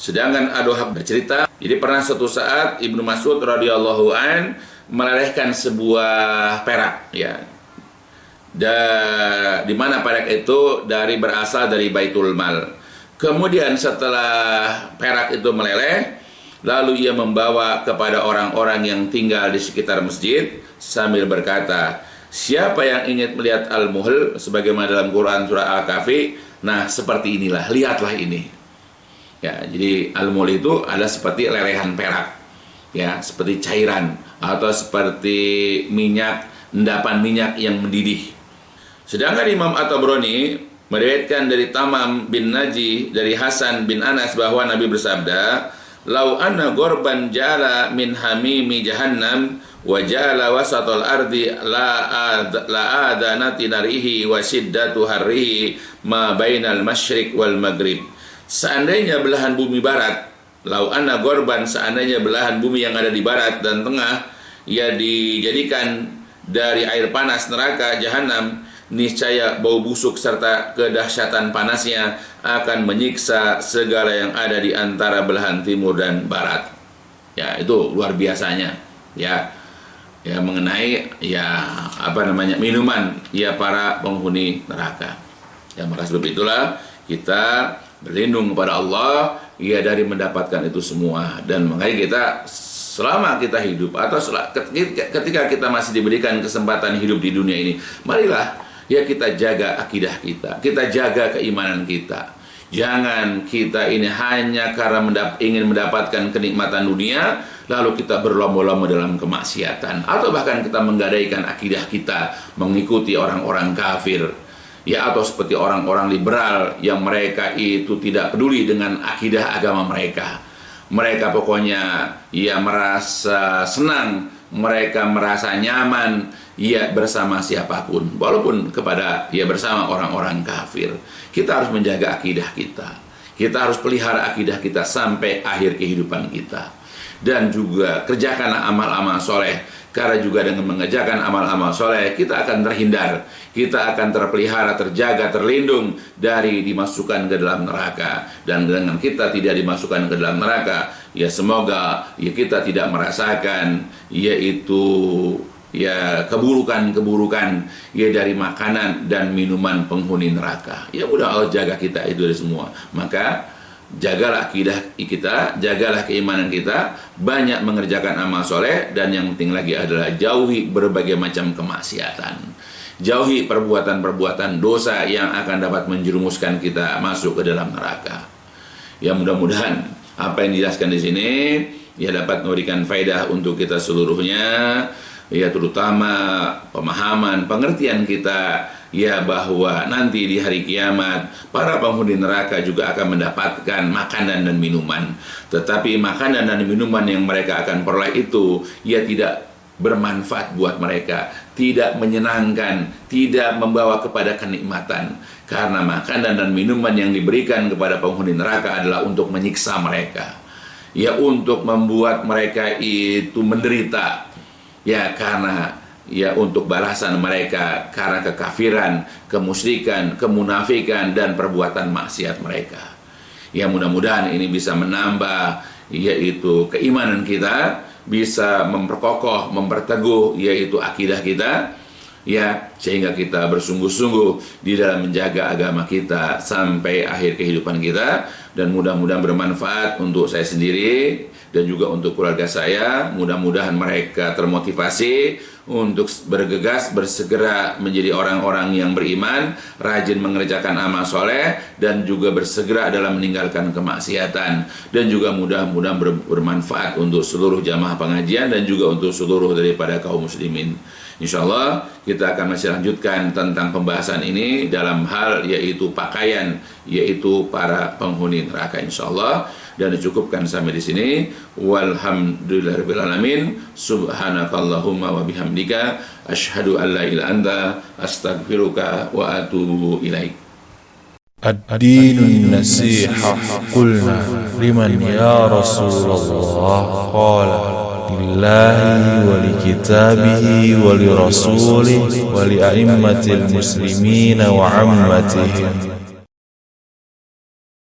Sedangkan Ad-Dhahhak bercerita, jadi pernah suatu saat Ibnu Mas'ud radhiyallahu an melelehkan sebuah perak, ya. Di mana perak itu berasal dari Baitul Mal. Kemudian setelah perak itu meleleh, lalu ia membawa kepada orang-orang yang tinggal di sekitar masjid sambil berkata, siapa yang ingin melihat Al-Muhl sebagaimana dalam Quran surah Al-Kahfi, nah seperti inilah, lihatlah ini. Ya, jadi Al-Muhl itu adalah seperti lelehan perak, ya, seperti cairan atau seperti minyak, endapan minyak yang mendidih. Sedangkan Imam At-Tabrani meriwayatkan dari Tamam bin Naji dari Hasan bin Anas bahwa Nabi bersabda, "Lau anna gorban jala min hamimi jahannam wa jala wasatul ardi la adanati narihi wa shiddatu harrihi ma bainal masyriq wal maghrib." Seandainya belahan bumi barat, lau anna gorban, seandainya belahan bumi yang ada di barat dan tengah, ia dijadikan dari air panas neraka jahanam, niscaya bau busuk serta kedahsyatan panasnya akan menyiksa segala yang ada di antara belahan timur dan barat. Ya, itu luar biasanya. Ya, mengenai minuman ya para penghuni neraka. Ya, maka sebab itulah kita berlindung kepada Allah ya dari mendapatkan itu semua. Dan makanya kita selama kita hidup atau ketika kita masih diberikan kesempatan hidup di dunia ini, marilah ya kita jaga akidah kita jaga keimanan kita. Jangan kita ini hanya karena ingin mendapatkan kenikmatan dunia, lalu kita berlomba-lomba dalam kemaksiatan, atau bahkan kita menggadaikan akidah kita mengikuti orang-orang kafir, ya, atau seperti orang-orang liberal yang mereka itu tidak peduli dengan akidah agama mereka. Mereka pokoknya ya merasa senang, mereka merasa nyaman ya bersama siapapun, walaupun bersama orang-orang kafir. Kita harus menjaga akidah kita. Kita harus pelihara akidah kita sampai akhir kehidupan kita. Dan juga kerjakan amal-amal soleh. Karena juga dengan mengerjakan amal-amal soleh, kita akan terhindar, kita akan terpelihara, terjaga, terlindung dari dimasukkan ke dalam neraka. Dan dengan kita tidak dimasukkan ke dalam neraka, ya semoga ya kita tidak merasakan yaitu ya keburukan-keburukan ya dari makanan dan minuman penghuni neraka. Ya mudah Allah jaga kita itu dari semua. Maka jagalah akidah kita, jagalah keimanan kita, banyak mengerjakan amal soleh, dan yang penting lagi adalah jauhi berbagai macam kemaksiatan. Jauhi perbuatan-perbuatan dosa yang akan dapat menjerumuskan kita masuk ke dalam neraka. Ya mudah-mudahan apa yang dijelaskan di sini ya dapat memberikan faedah untuk kita seluruhnya. Ya terutama pemahaman, pengertian kita ya bahwa nanti di hari kiamat para penghuni neraka juga akan mendapatkan makanan dan minuman. Tetapi makanan dan minuman yang mereka akan peroleh itu ya tidak bermanfaat buat mereka, tidak menyenangkan, tidak membawa kepada kenikmatan. Karena makanan dan minuman yang diberikan kepada penghuni neraka adalah untuk menyiksa mereka, ya untuk membuat mereka itu menderita. Ya karena ya untuk balasan mereka karena kekafiran, kemusyrikan, kemunafikan dan perbuatan maksiat mereka. Ya mudah-mudahan ini bisa menambah yaitu keimanan kita, bisa memperkokoh, memperteguh yaitu akidah kita, ya sehingga kita bersungguh-sungguh di dalam menjaga agama kita sampai akhir kehidupan kita. Dan mudah-mudahan bermanfaat untuk saya sendiri dan juga untuk keluarga saya. Mudah-mudahan mereka termotivasi untuk bergegas, bersegera menjadi orang-orang yang beriman, rajin mengerjakan amal soleh, dan juga bersegera dalam meninggalkan kemaksiatan. Dan juga mudah-mudahan bermanfaat untuk seluruh jamaah pengajian dan juga untuk seluruh daripada kaum muslimin. Insyaallah kita akan masih lanjutkan tentang pembahasan ini dalam hal yaitu pakaian, yaitu para penghuni neraka insyaallah. Dan dicukupkan sampai di sini. Walhamdulillahirabbil alamin. Subhanakallahumma wa bihamdika asyhadu an la ilaha illa anta astaghfiruka wa atubu ilaik. Ad-dinun nasiha qulna liman ya Rasulullah qala lillahi wa li kitabihi wa li rasulihi wa li a'immatil muslimina wa ammatihim.